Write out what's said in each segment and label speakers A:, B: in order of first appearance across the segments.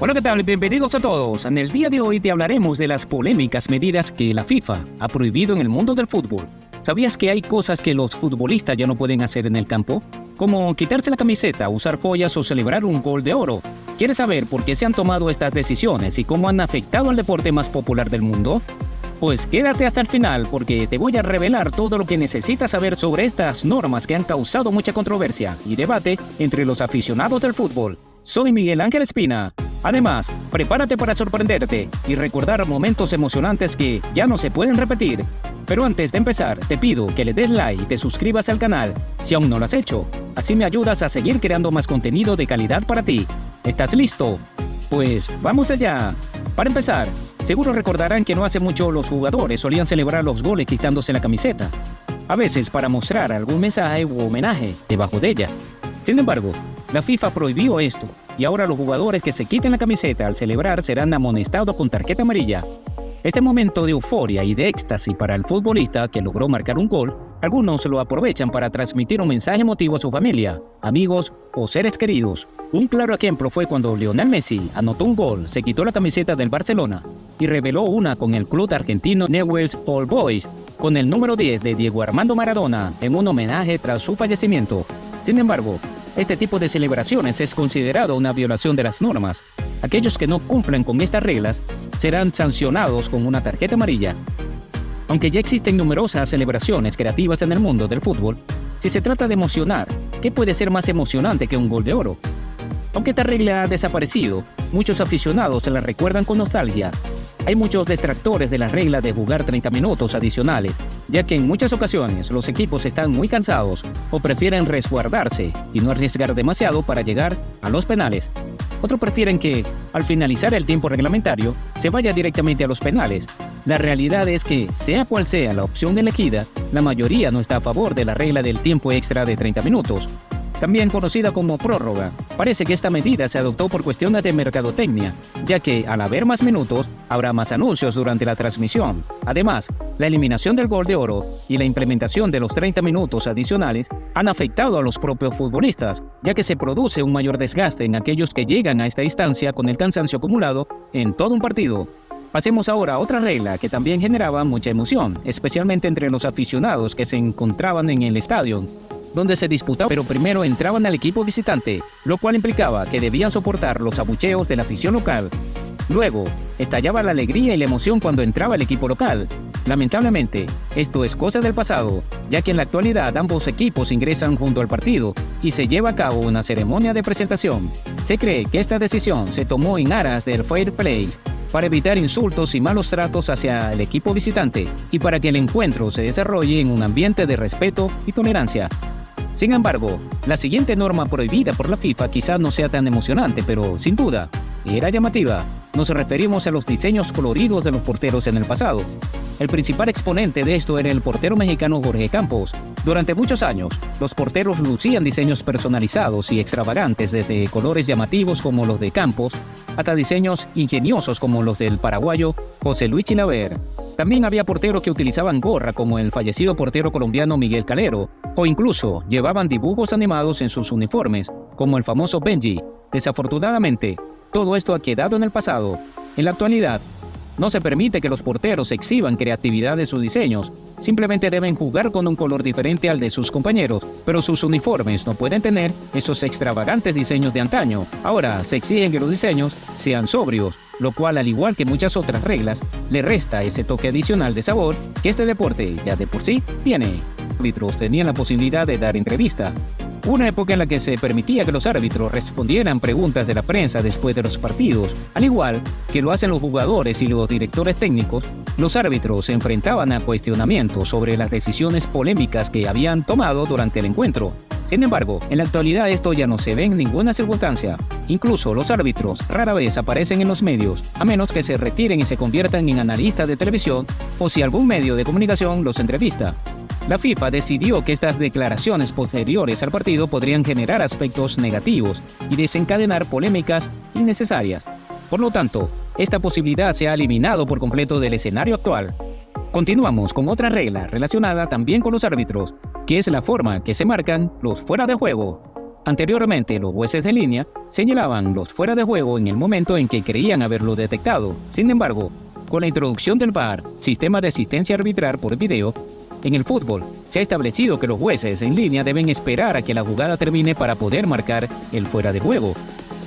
A: Hola, ¿qué tal? Bienvenidos a todos. En el día de hoy te hablaremos de las polémicas medidas que la FIFA ha prohibido en el mundo del fútbol. ¿Sabías que hay cosas que los futbolistas ya no pueden hacer en el campo? Como quitarse la camiseta, usar joyas o celebrar un gol de oro. ¿Quieres saber por qué se han tomado estas decisiones y cómo han afectado al deporte más popular del mundo? Pues quédate hasta el final porque te voy a revelar todo lo que necesitas saber sobre estas normas que han causado mucha controversia y debate entre los aficionados del fútbol. Soy Miguel Ángel Espina. Además, prepárate para sorprenderte y recordar momentos emocionantes que ya no se pueden repetir. Pero antes de empezar, te pido que le des like y te suscribas al canal si aún no lo has hecho. Así me ayudas a seguir creando más contenido de calidad para ti. ¿Estás listo? Pues vamos allá. Para empezar, seguro recordarán que no hace mucho los jugadores solían celebrar los goles quitándose la camiseta, a veces para mostrar algún mensaje u homenaje debajo de ella. Sin embargo, la FIFA prohibió esto y ahora los jugadores que se quiten la camiseta al celebrar serán amonestados con tarjeta amarilla. Este momento de euforia y de éxtasis para el futbolista que logró marcar un gol, algunos lo aprovechan para transmitir un mensaje emotivo a su familia, amigos o seres queridos. Un claro ejemplo fue cuando Lionel Messi anotó un gol, se quitó la camiseta del Barcelona y reveló una con el club argentino Newell's Old Boys, con el número 10 de Diego Armando Maradona en un homenaje tras su fallecimiento. Sin embargo, este tipo de celebraciones es considerado una violación de las normas. Aquellos que no cumplan con estas reglas serán sancionados con una tarjeta amarilla. Aunque ya existen numerosas celebraciones creativas en el mundo del fútbol, si se trata de emocionar, ¿qué puede ser más emocionante que un gol de oro? Aunque esta regla ha desaparecido, muchos aficionados se la recuerdan con nostalgia. Hay muchos detractores de la regla de jugar 30 minutos adicionales, ya que en muchas ocasiones los equipos están muy cansados o prefieren resguardarse y no arriesgar demasiado para llegar a los penales. Otros prefieren que, al finalizar el tiempo reglamentario, se vaya directamente a los penales. La realidad es que, sea cual sea la opción elegida, la mayoría no está a favor de la regla del tiempo extra de 30 minutos. También conocida como prórroga. Parece que esta medida se adoptó por cuestiones de mercadotecnia, ya que al haber más minutos, habrá más anuncios durante la transmisión. Además, la eliminación del gol de oro y la implementación de los 30 minutos adicionales han afectado a los propios futbolistas, ya que se produce un mayor desgaste en aquellos que llegan a esta instancia con el cansancio acumulado en todo un partido. Pasemos ahora a otra regla que también generaba mucha emoción, especialmente entre los aficionados que se encontraban en el estadio, donde se disputaba, pero primero entraban al equipo visitante, lo cual implicaba que debían soportar los abucheos de la afición local. Luego, estallaba la alegría y la emoción cuando entraba el equipo local. Lamentablemente, esto es cosa del pasado, ya que en la actualidad ambos equipos ingresan junto al partido y se lleva a cabo una ceremonia de presentación. Se cree que esta decisión se tomó en aras del fair play, para evitar insultos y malos tratos hacia el equipo visitante y para que el encuentro se desarrolle en un ambiente de respeto y tolerancia. Sin embargo, la siguiente norma prohibida por la FIFA quizás no sea tan emocionante, pero sin duda, era llamativa. Nos referimos a los diseños coloridos de los porteros en el pasado. El principal exponente de esto era el portero mexicano Jorge Campos. Durante muchos años, los porteros lucían diseños personalizados y extravagantes, desde colores llamativos como los de Campos, hasta diseños ingeniosos como los del paraguayo José Luis Chilaver. También había porteros que utilizaban gorra como el fallecido portero colombiano Miguel Calero, o incluso llevaban dibujos animados en sus uniformes, como el famoso Benji. Desafortunadamente, todo esto ha quedado en el pasado. En la actualidad, no se permite que los porteros exhiban creatividad de sus diseños, simplemente deben jugar con un color diferente al de sus compañeros, pero sus uniformes no pueden tener esos extravagantes diseños de antaño. Ahora se exigen que los diseños sean sobrios, lo cual, al igual que muchas otras reglas, le resta ese toque adicional de sabor que este deporte ya de por sí tiene. Los árbitros tenían la posibilidad de dar entrevista. Una época en la que se permitía que los árbitros respondieran preguntas de la prensa después de los partidos. Al igual que lo hacen los jugadores y los directores técnicos, los árbitros se enfrentaban a cuestionamientos sobre las decisiones polémicas que habían tomado durante el encuentro. Sin embargo, en la actualidad esto ya no se ve en ninguna circunstancia. Incluso los árbitros rara vez aparecen en los medios, a menos que se retiren y se conviertan en analistas de televisión o si algún medio de comunicación los entrevista. La FIFA decidió que estas declaraciones posteriores al partido podrían generar aspectos negativos y desencadenar polémicas innecesarias. Por lo tanto, esta posibilidad se ha eliminado por completo del escenario actual. Continuamos con otra regla relacionada también con los árbitros, que es la forma que se marcan los fuera de juego. Anteriormente, los jueces de línea señalaban los fuera de juego en el momento en que creían haberlo detectado. Sin embargo, con la introducción del VAR, sistema de asistencia arbitral por video, en el fútbol se ha establecido que los jueces en línea deben esperar a que la jugada termine para poder marcar el fuera de juego.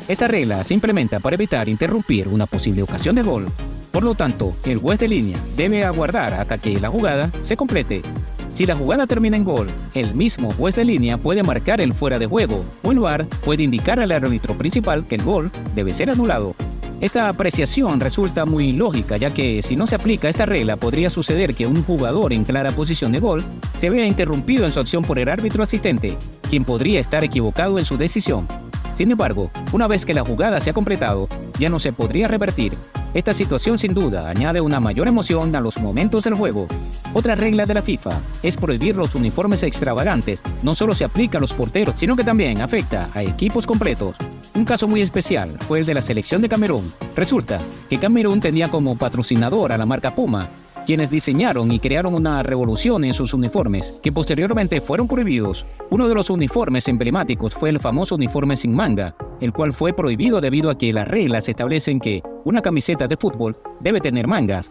A: Esta regla se implementa para evitar interrumpir una posible ocasión de gol. Por lo tanto, el juez de línea debe aguardar hasta que la jugada se complete. Si la jugada termina en gol, el mismo juez de línea puede marcar el fuera de juego, o el VAR puede indicar al árbitro principal que el gol debe ser anulado. Esta apreciación resulta muy lógica, ya que si no se aplica esta regla podría suceder que un jugador en clara posición de gol se vea interrumpido en su acción por el árbitro asistente, quien podría estar equivocado en su decisión. Sin embargo, una vez que la jugada se ha completado, ya no se podría revertir. Esta situación sin duda añade una mayor emoción a los momentos del juego. Otra regla de la FIFA es prohibir los uniformes extravagantes. No solo se aplica a los porteros, sino que también afecta a equipos completos. Un caso muy especial fue el de la selección de Camerún. Resulta que Camerún tenía como patrocinador a la marca Puma, quienes diseñaron y crearon una revolución en sus uniformes, que posteriormente fueron prohibidos. Uno de los uniformes emblemáticos fue el famoso uniforme sin manga, el cual fue prohibido debido a que las reglas establecen que una camiseta de fútbol debe tener mangas.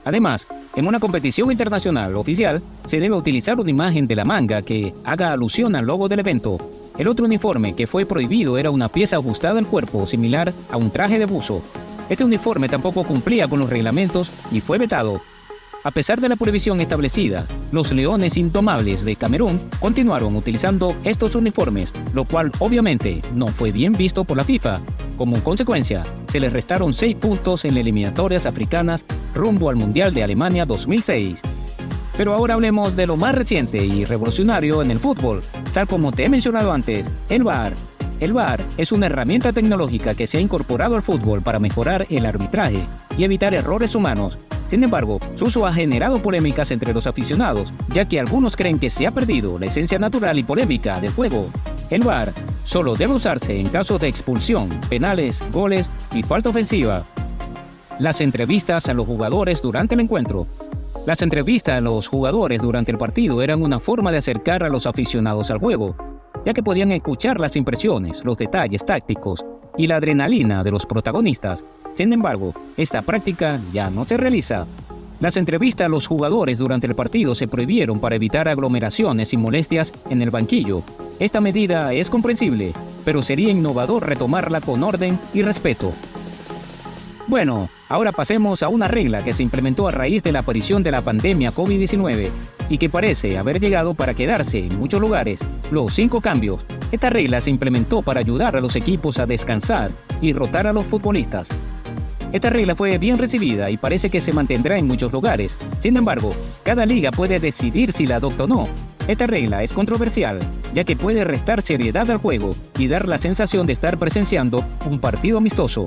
A: Además, en una competición internacional oficial, se debe utilizar una imagen de la manga que haga alusión al logo del evento. El otro uniforme que fue prohibido era una pieza ajustada al cuerpo, similar a un traje de buzo. Este uniforme tampoco cumplía con los reglamentos y fue vetado. A pesar de la prohibición establecida, los Leones Indomables de Camerún continuaron utilizando estos uniformes, lo cual obviamente no fue bien visto por la FIFA. Como consecuencia, se les restaron 6 puntos en las eliminatorias africanas rumbo al Mundial de Alemania 2006. Pero ahora hablemos de lo más reciente y revolucionario en el fútbol, tal como te he mencionado antes, el VAR. El VAR es una herramienta tecnológica que se ha incorporado al fútbol para mejorar el arbitraje y evitar errores humanos. Sin embargo, su uso ha generado polémicas entre los aficionados, ya que algunos creen que se ha perdido la esencia natural y polémica del juego. El VAR solo debe usarse en casos de expulsión, penales, goles y falta ofensiva. Las entrevistas a los jugadores durante el encuentro. Las entrevistas a los jugadores durante el partido eran una forma de acercar a los aficionados al juego, ya que podían escuchar las impresiones, los detalles tácticos y la adrenalina de los protagonistas. Sin embargo, esta práctica ya no se realiza. Las entrevistas a los jugadores durante el partido se prohibieron para evitar aglomeraciones y molestias en el banquillo. Esta medida es comprensible, pero sería innovador retomarla con orden y respeto. Bueno, ahora pasemos a una regla que se implementó a raíz de la aparición de la pandemia COVID-19 y que parece haber llegado para quedarse en muchos lugares: los 5 cambios. Esta regla se implementó para ayudar a los equipos a descansar y rotar a los futbolistas. Esta regla fue bien recibida y parece que se mantendrá en muchos lugares. Sin embargo, cada liga puede decidir si la adopta o no. Esta regla es controversial, ya que puede restar seriedad al juego y dar la sensación de estar presenciando un partido amistoso.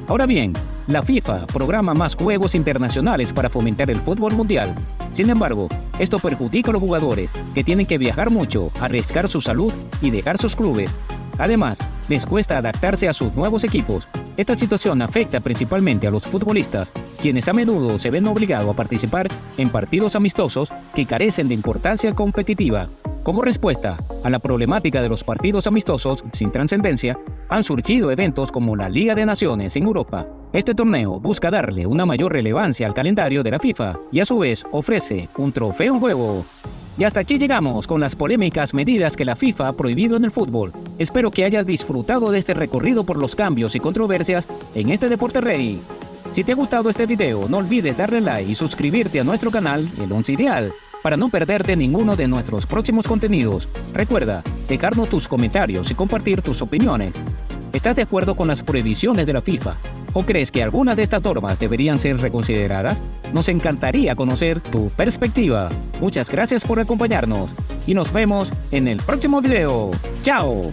A: Ahora bien, la FIFA programa más juegos internacionales para fomentar el fútbol mundial. Sin embargo, esto perjudica a los jugadores, que tienen que viajar mucho, arriesgar su salud y dejar sus clubes. Además, les cuesta adaptarse a sus nuevos equipos. Esta situación afecta principalmente a los futbolistas, quienes a menudo se ven obligados a participar en partidos amistosos que carecen de importancia competitiva. Como respuesta a la problemática de los partidos amistosos sin trascendencia, han surgido eventos como la Liga de Naciones en Europa. Este torneo busca darle una mayor relevancia al calendario de la FIFA y a su vez ofrece un trofeo en juego. Y hasta aquí llegamos con las polémicas medidas que la FIFA ha prohibido en el fútbol. Espero que hayas disfrutado de este recorrido por los cambios y controversias en este deporte rey. Si te ha gustado este video, no olvides darle like y suscribirte a nuestro canal El Once Ideal para no perderte ninguno de nuestros próximos contenidos. Recuerda dejarnos tus comentarios y compartir tus opiniones. ¿Estás de acuerdo con las prohibiciones de la FIFA? ¿O crees que algunas de estas normas deberían ser reconsideradas? Nos encantaría conocer tu perspectiva. Muchas gracias por acompañarnos y nos vemos en el próximo video. ¡Chao!